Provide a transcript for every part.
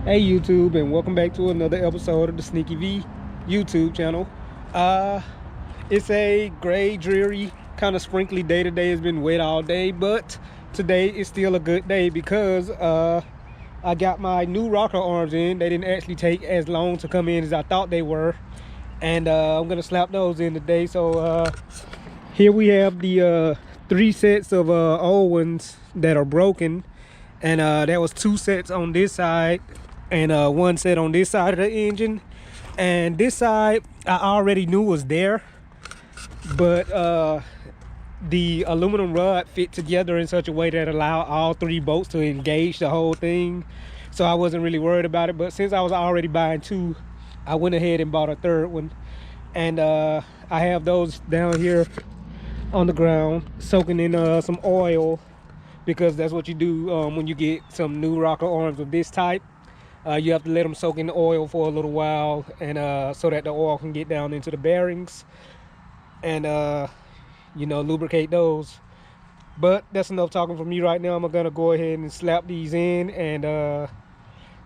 Hey YouTube, and welcome back to another episode of the Sneaky V YouTube channel. It's a gray, dreary, kind of sprinkly day today. It's been wet all day, but today is still a good day because I got my new rocker arms in. They didn't actually take as long to come in as I thought they were, and I'm gonna slap those in today. So here we have the 3 sets of old ones that are broken, and there was 2 sets on this side and 1 set on this side of the engine. And this side I already knew was there, but the aluminum rod fit together in such a way that allowed all 3 bolts to engage the whole thing, so I wasn't really worried about it. But since I was already buying 2, I went ahead and bought a 3rd one, and I have those down here on the ground soaking in some oil, because that's what you do when you get some new rocker arms of this type. You have to let them soak in the oil for a little while, and so that the oil can get down into the bearings and you know, lubricate those. But that's enough talking for me right now. I'm gonna go ahead and slap these in, and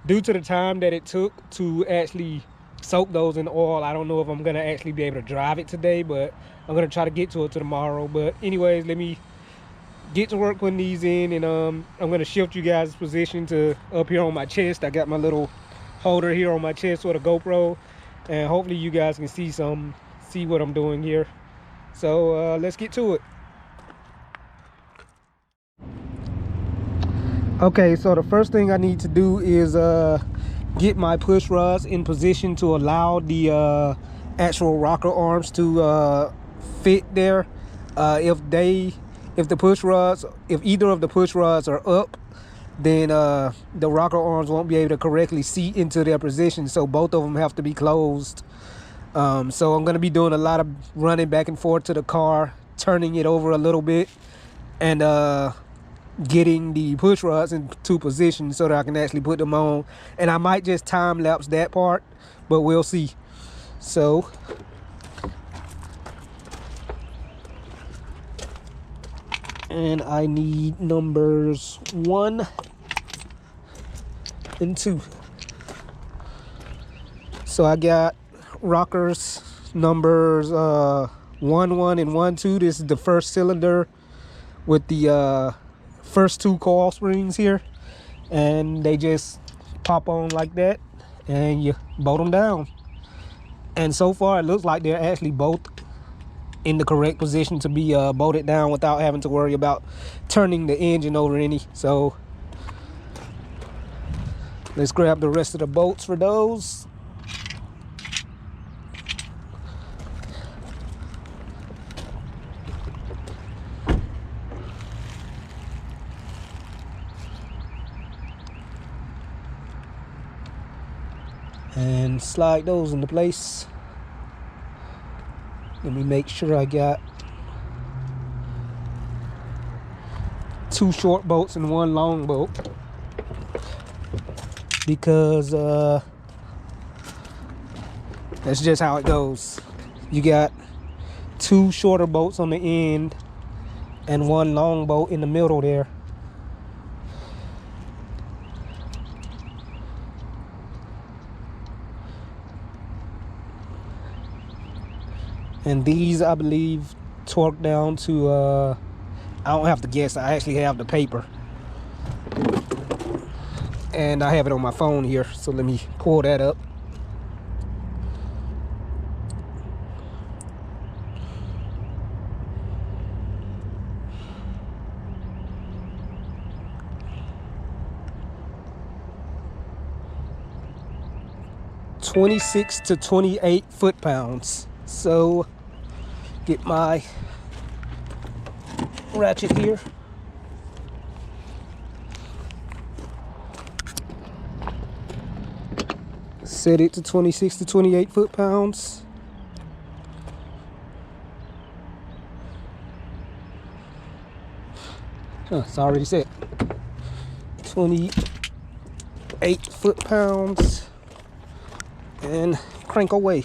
due to the time that it took to actually soak those in oil, I don't know if I'm gonna actually be able to drive it today, but I'm gonna try to get to it tomorrow. But anyways, let me get to work putting these in, and I'm gonna shift you guys' position to up here on my chest. I got my little holder here on my chest with a GoPro, and hopefully you guys can see what I'm doing here. So let's get to it. Okay, so the first thing I need to do is get my push rods in position to allow the actual rocker arms to fit there. If either of the push rods are up, then the rocker arms won't be able to correctly seat into their position, so both of them have to be closed. So I'm going to be doing a lot of running back and forth to the car, turning it over a little bit, and getting the push rods into position so that I can actually put them on. And I might just time lapse that part, but we'll see. So and I need numbers 1 and 2. So I got rockers numbers 1, 1, and 1, 2. This is the first cylinder with the first 2 coil springs here, and they just pop on like that, and you bolt them down. And so far it looks like they're actually both in the correct position to be bolted down without having to worry about turning the engine over any. So let's grab the rest of the bolts for those. And slide those into place. Let me make sure I got 2 short bolts and 1 long bolt, because that's just how it goes. You got 2 shorter bolts on the end and 1 long bolt in the middle there. And these, I believe, torque down to I don't have to guess, I actually have the paper, and I have it on my phone here, so let me pull that up. (26 to 28 foot-pounds). So get my ratchet here. Set it to 26 to 28 foot-pounds. It's already set. 28 foot-pounds, and crank away.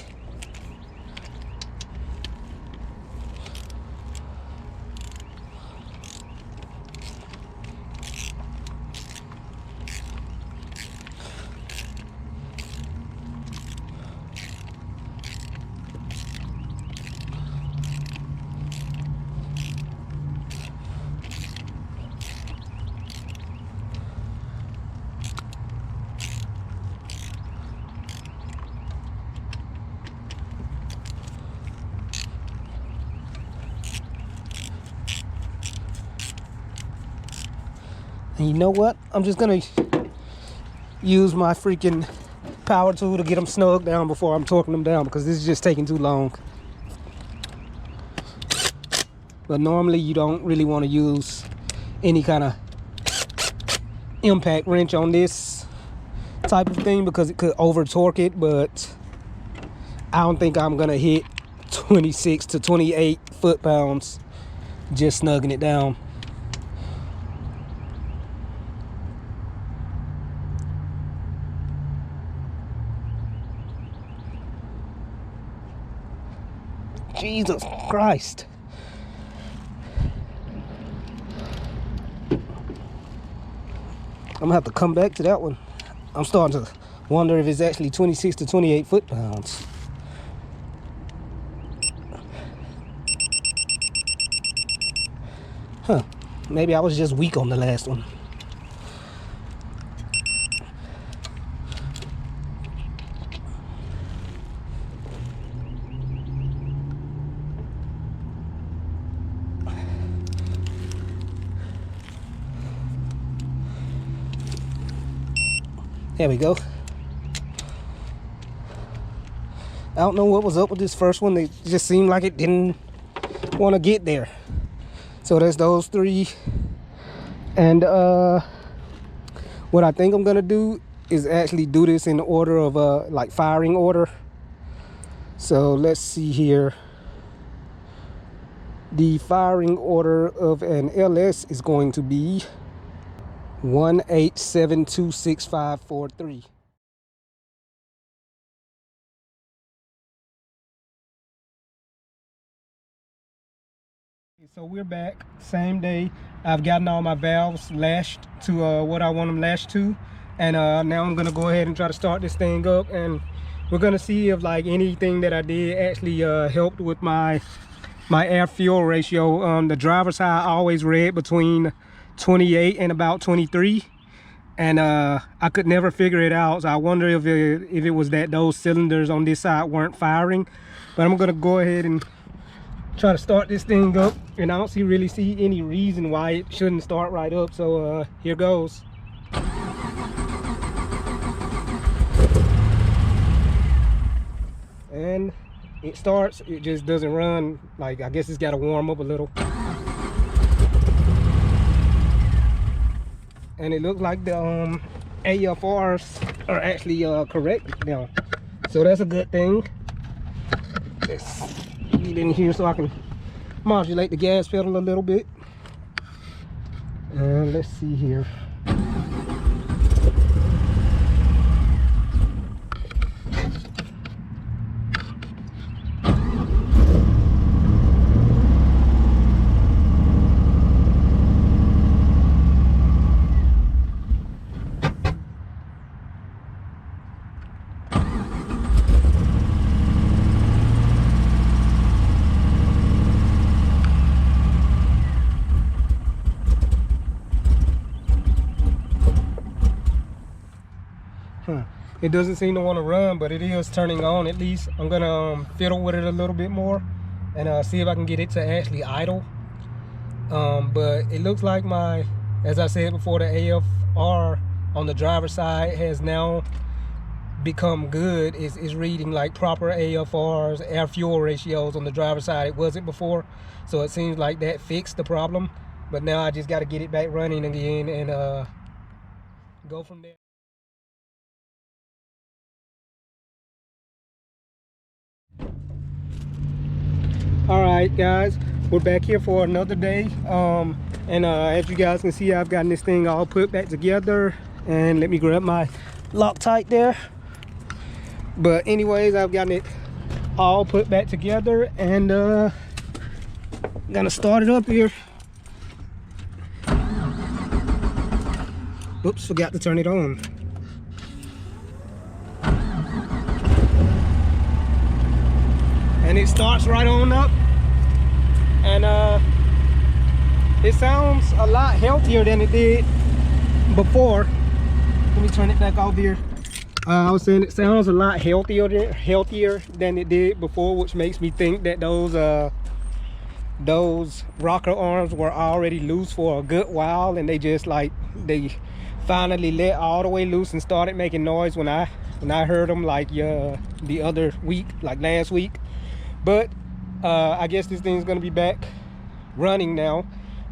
You know what? I'm just gonna use my freaking power tool to get them snug down before I'm torquing them down, because this is just taking too long. But normally you don't really want to use any kind of impact wrench on this type of thing because it could over torque it, but I don't think I'm gonna hit 26 to 28 foot-pounds just snugging it down. Jesus Christ. I'm gonna have to come back to that one. I'm starting to wonder if it's actually 26 to 28 foot-pounds. Huh, maybe I was just weak on the last one. There we go. I don't know what was up with this first one. It just seemed like it didn't want to get there. So that's those three. And what I think I'm gonna do is actually do this in the order of like firing order. So let's see here. The firing order of an LS is going to be 1872653. So we're back, same day. I've gotten all my valves lashed to what I want them lashed to, and now I'm gonna go ahead and try to start this thing up, and we're gonna see if like anything that I did actually helped with my air fuel ratio. The driver's side I always read between 28 and about 23, and I could never figure it out. So I wonder if it was that those cylinders on this side weren't firing. But I'm gonna go ahead and try to start this thing up, and I don't really see any reason why it shouldn't start right up. So here goes. And it starts, it just doesn't run. Like, I guess it's got to warm up a little. And it looks like the AFRs are actually correct now, so that's a good thing. Let's get in here so I can modulate the gas pedal a little bit. And let's see here. It doesn't seem to want to run, but it is turning on at least. I'm gonna fiddle with it a little bit more and see if I can get it to actually idle. But it looks like my, as I said before, the AFR on the driver's side has now become good. It's reading like proper AFRs, air fuel ratios on the driver's side. It wasn't before, so it seems like that fixed the problem. But now I just got to get it back running again and go from there. All right, guys, we're back here for another day, and as you guys can see, I've gotten this thing all put back together. And let me grab my Loctite there. But anyways, I've gotten it all put back together, and gonna start it up here. Oops, forgot to turn it on. And it starts right on up, and it sounds a lot healthier than it did before. Let me turn it back off here. I was saying it sounds a lot healthier than it did before, which makes me think that those rocker arms were already loose for a good while, and they just like They finally let all the way loose and started making noise when I heard them, like the other week, like last week. But I guess this thing's gonna be back running now.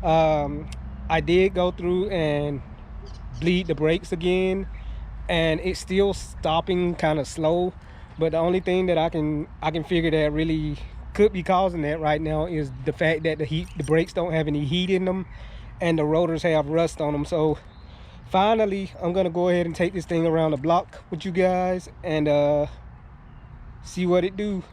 I did go through and bleed the brakes again, and it's still stopping kind of slow. But the only thing that I can figure that really could be causing that right now is the fact that the brakes don't have any heat in them, and the rotors have rust on them. So finally, I'm gonna go ahead and take this thing around the block with you guys and see what it do.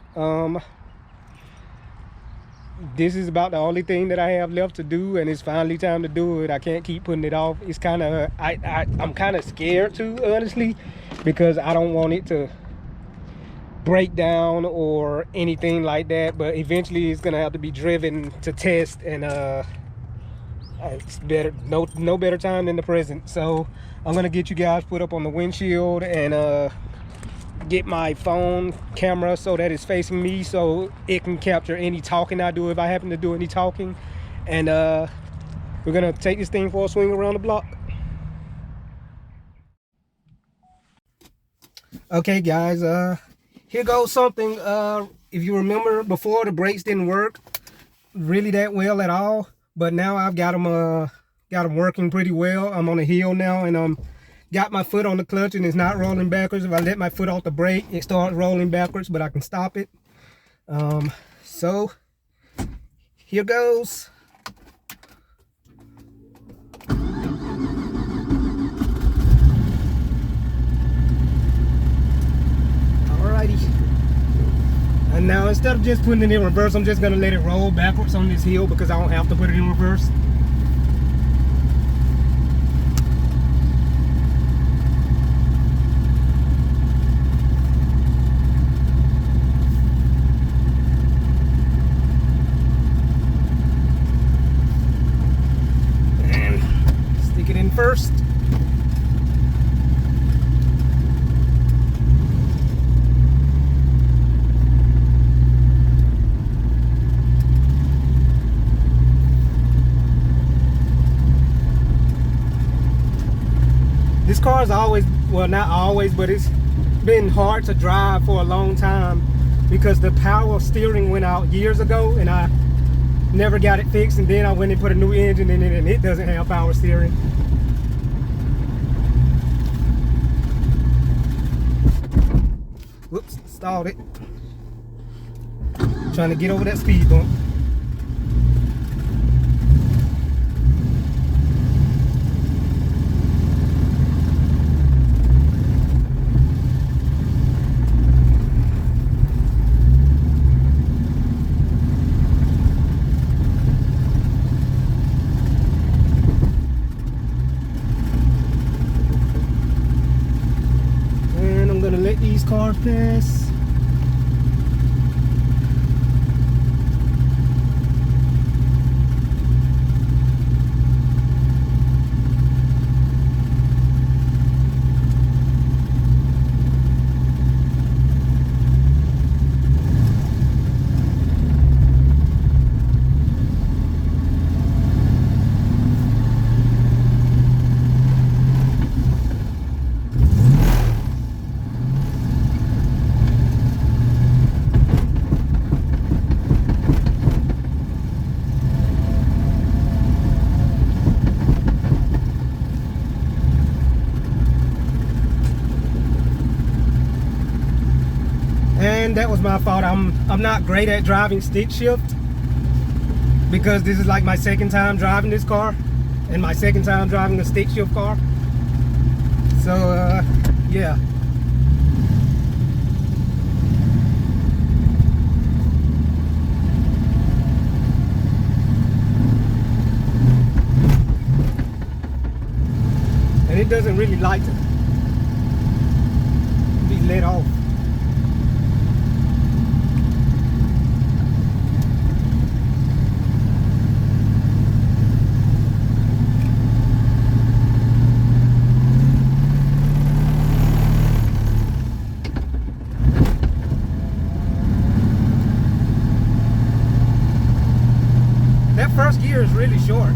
This is about the only thing that I have left to do, and it's finally time to do it. I can't keep putting it off. It's kind of I'm kind of scared too, honestly, because I don't want it to break down or anything like that. But eventually it's gonna have to be driven to test, and it's better, no better time than the present. So I'm gonna get you guys put up on the windshield and get my phone camera so that it's facing me, so it can capture any talking I do if I happen to do any talking. And we're gonna take this thing for a swing around the block. Okay guys, here goes something. If you remember, before the brakes didn't work really that well at all, but now I've got them working pretty well. I'm on a hill now, and got my foot on the clutch, and it's not rolling backwards. If I let my foot off the brake, it starts rolling backwards, but I can stop it. So here goes. Alrighty. And now instead of just putting it in reverse, I'm just gonna let it roll backwards on this hill because I don't have to put it in reverse. First, this car is always, well, not always, but it's been hard to drive for a long time because the power steering went out years ago, and I never got it fixed. And then I went and put a new engine in it, and it doesn't have power steering. Whoops, stalled it. Trying to get over that speed bump. Let these cars pass. And that was my fault. I'm not great at driving stick shift because this is like my second time driving this car and my second time driving a stick shift car. So yeah. And it doesn't really like to be let off. That first gear is really short.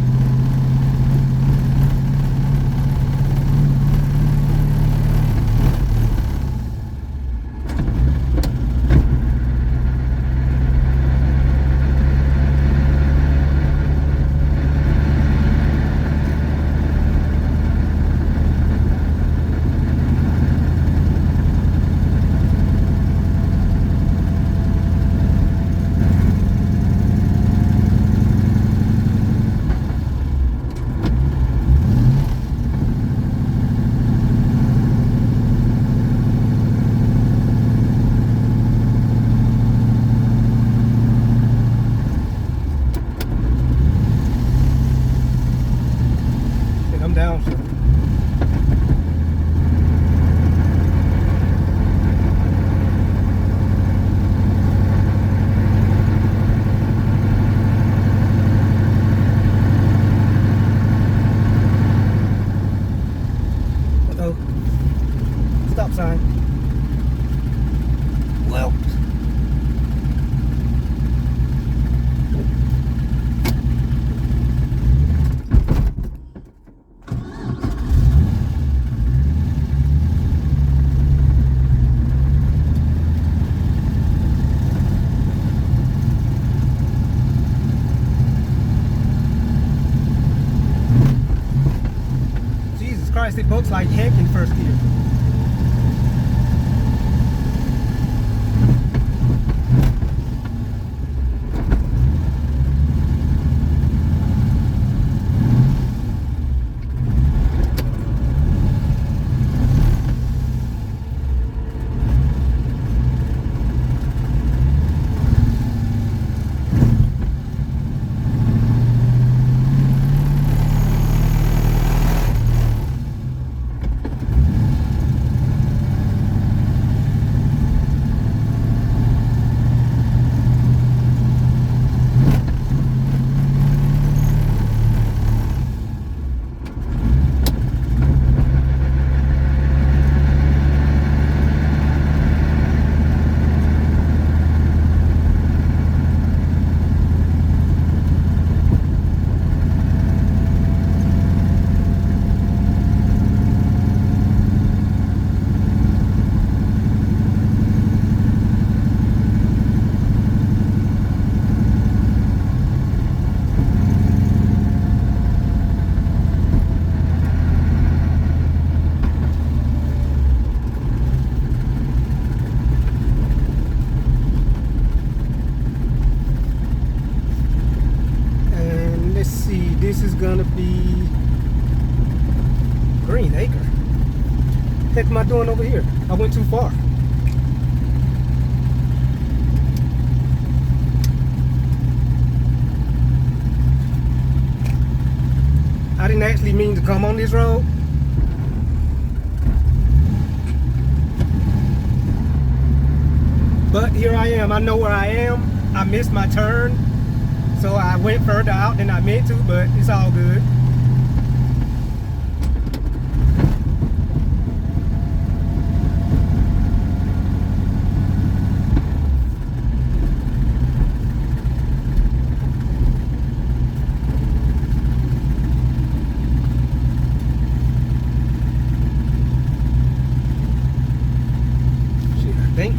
go. Stop sign. Well. Jesus Christ, it bucks like heck in first gear. This is gonna be Green Acre. Heck am I doing over here? I went too far. I didn't actually mean to come on this road. But here I am. I know where I am. I missed my turn. So I went further out than I meant to, but it's all good. Shit, I think.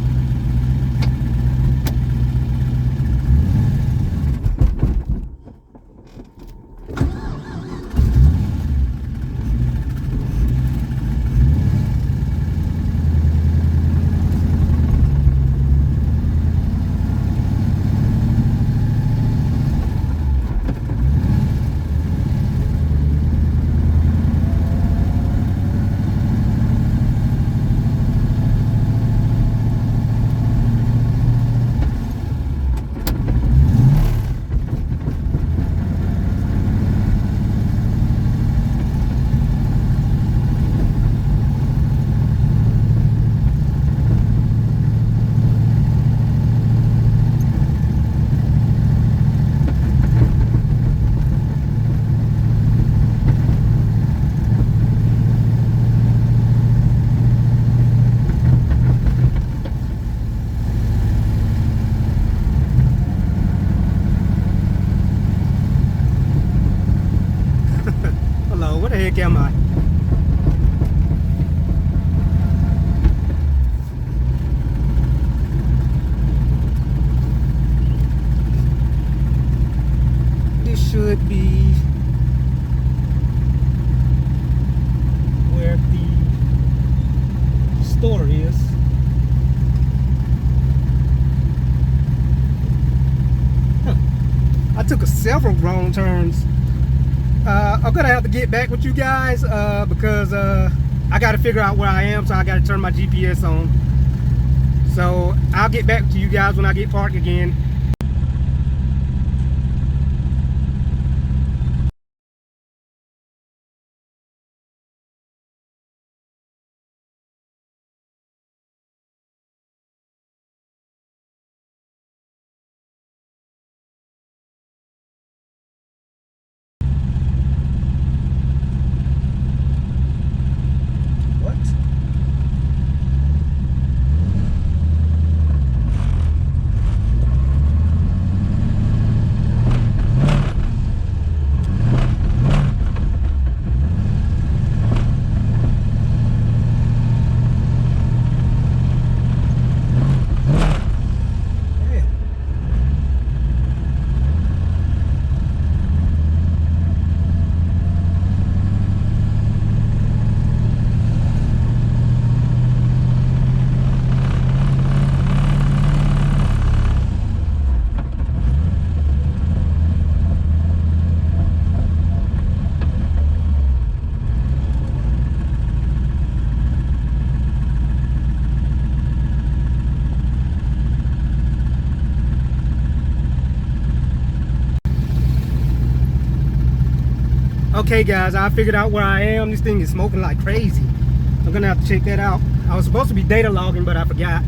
Hello, where the heck am I? This should be where the store is. I took several wrong turns. I'm gonna have to get back with you guys because I gotta figure out where I am, so I gotta turn my GPS on. So I'll get back to you guys when I get parked again. Okay guys, I figured out where I am. This thing is smoking like crazy. I'm gonna have to check that out. I was supposed to be data logging, but I forgot.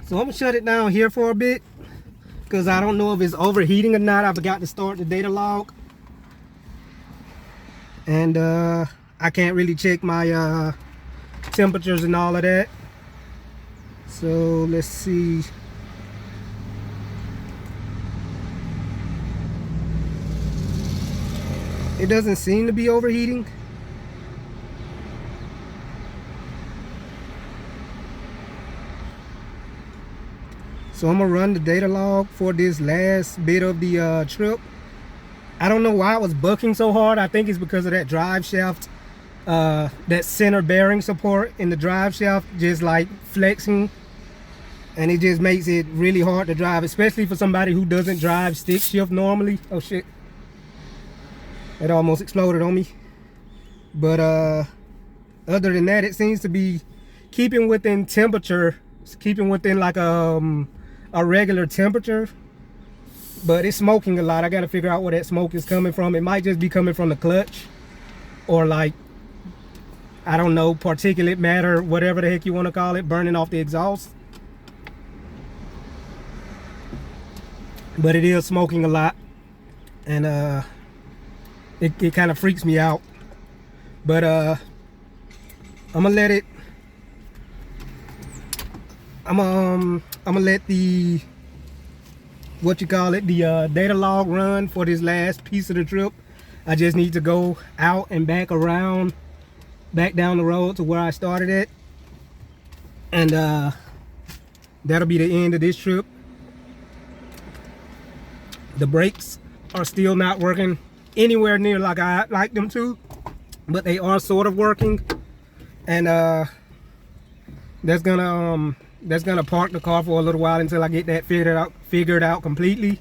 So I'm gonna shut it down here for a bit because I don't know if it's overheating or not. I forgot to start the data log, and I can't really check my temperatures and all of that. So let's see. It doesn't seem to be overheating. So I'm gonna run the data log for this last bit of the trip. I don't know why it was bucking so hard. I think it's because of that drive shaft, that center bearing support in the drive shaft just like flexing, and it just makes it really hard to drive, especially for somebody who doesn't drive stick shift normally. Oh shit, that almost exploded on me. But other than that, it seems to be keeping within temperature. It's keeping within like a regular temperature, but it's smoking a lot. I got to figure out where that smoke is coming from. It might just be coming from the clutch, or like, I don't know, particulate matter, whatever the heck you want to call it, burning off the exhaust. But it is smoking a lot, and it kind of freaks me out. But I'm gonna let it, I'm gonna let the, what you call it, the data log run for this last piece of the trip. I just need to go out and back around, back down the road to where I started at, and that'll be the end of this trip. The brakes are still not working anywhere near like I like them to, but they are sort of working, and that's gonna park the car for a little while until I get that figured out completely.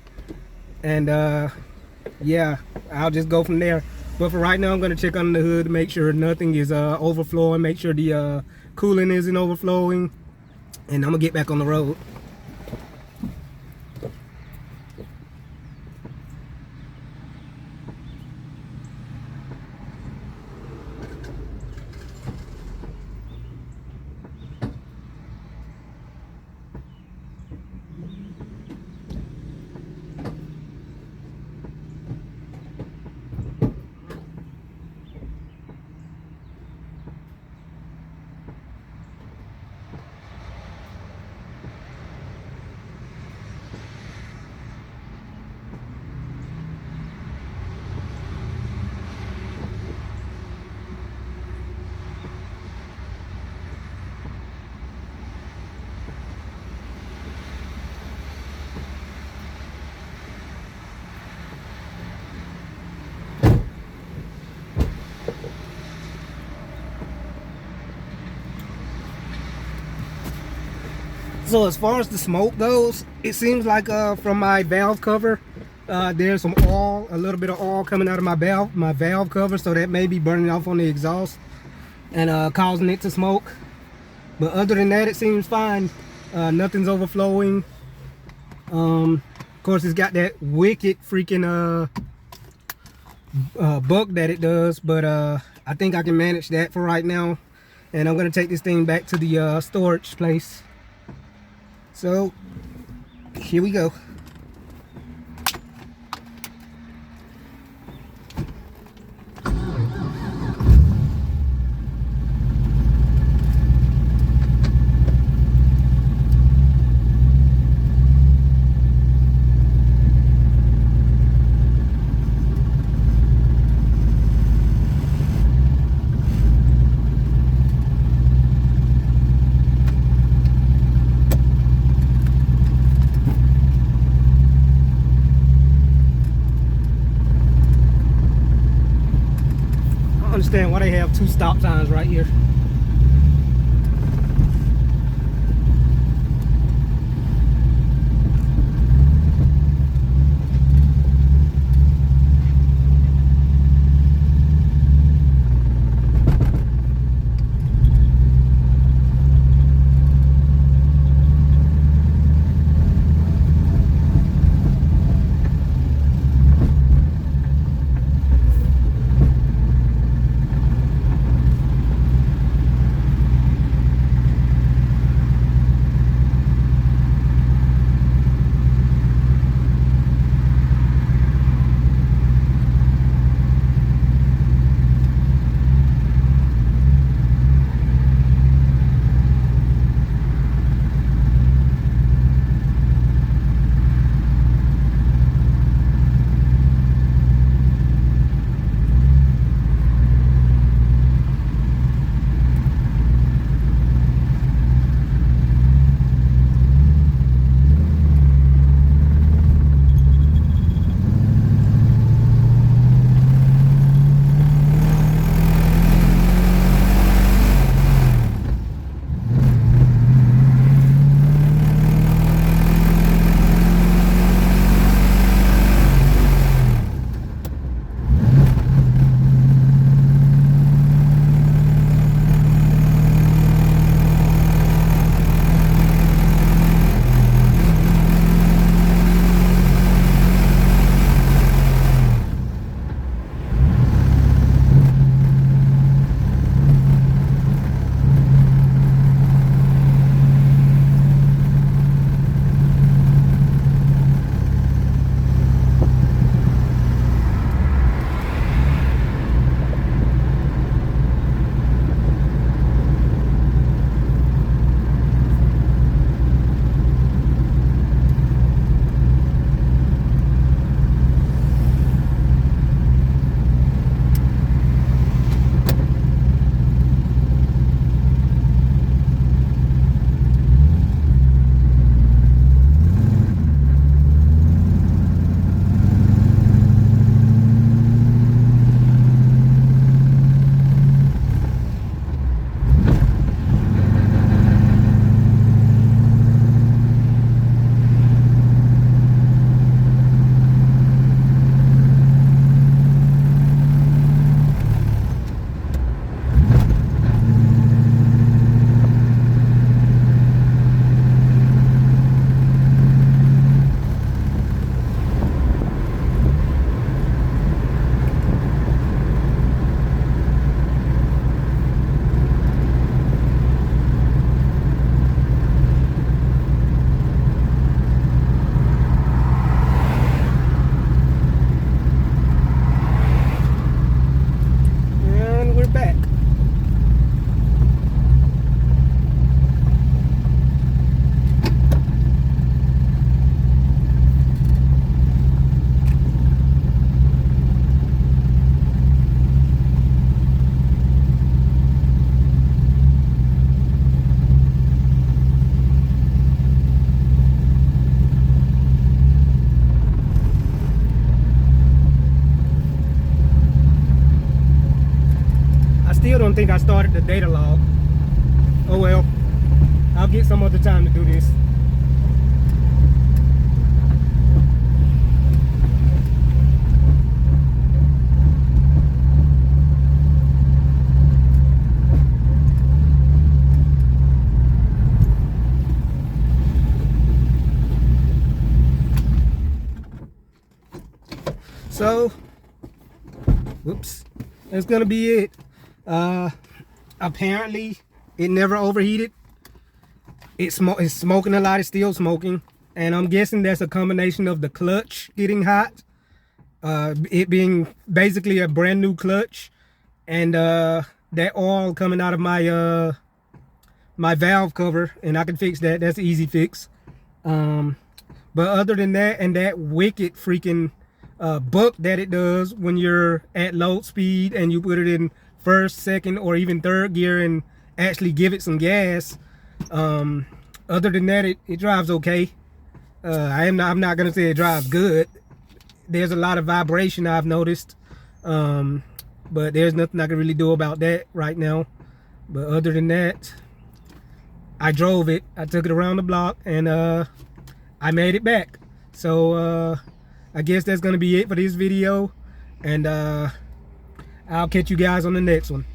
And yeah, I'll just go from there. But for right now, I'm gonna check under the hood to make sure nothing is overflowing, make sure the coolant isn't overflowing, and I'm gonna get back on the road. So as far as the smoke goes, it seems like from my valve cover, there's some oil, a little bit of oil coming out of my valve cover, so that may be burning off on the exhaust and causing it to smoke. But other than that, it seems fine. Nothing's overflowing. Of course, it's got that wicked freaking buck that it does, but I think I can manage that for right now. And I'm gonna take this thing back to the storage place. So here we go. Understand why they have 2 stop signs right here. still don't think I started the data log. Oh well, I'll get some other time to do this. So, whoops, that's gonna be it. Apparently, it never overheated. It's smoking a lot. It's still smoking, and I'm guessing that's a combination of the clutch getting hot, it being basically a brand new clutch, and that oil coming out of my my valve cover, and I can fix that. That's an easy fix. But other than that, and that wicked freaking buck that it does when you're at low speed and you put it in first, second, or even third gear and actually give it some gas. Other than that, it drives okay. I'm not gonna say it drives good. There's a lot of vibration I've noticed, but there's nothing I can really do about that right now. But other than that, I drove it. I took it around the block, and I made it back. So I guess that's gonna be it for this video, and I'll catch you guys on the next one.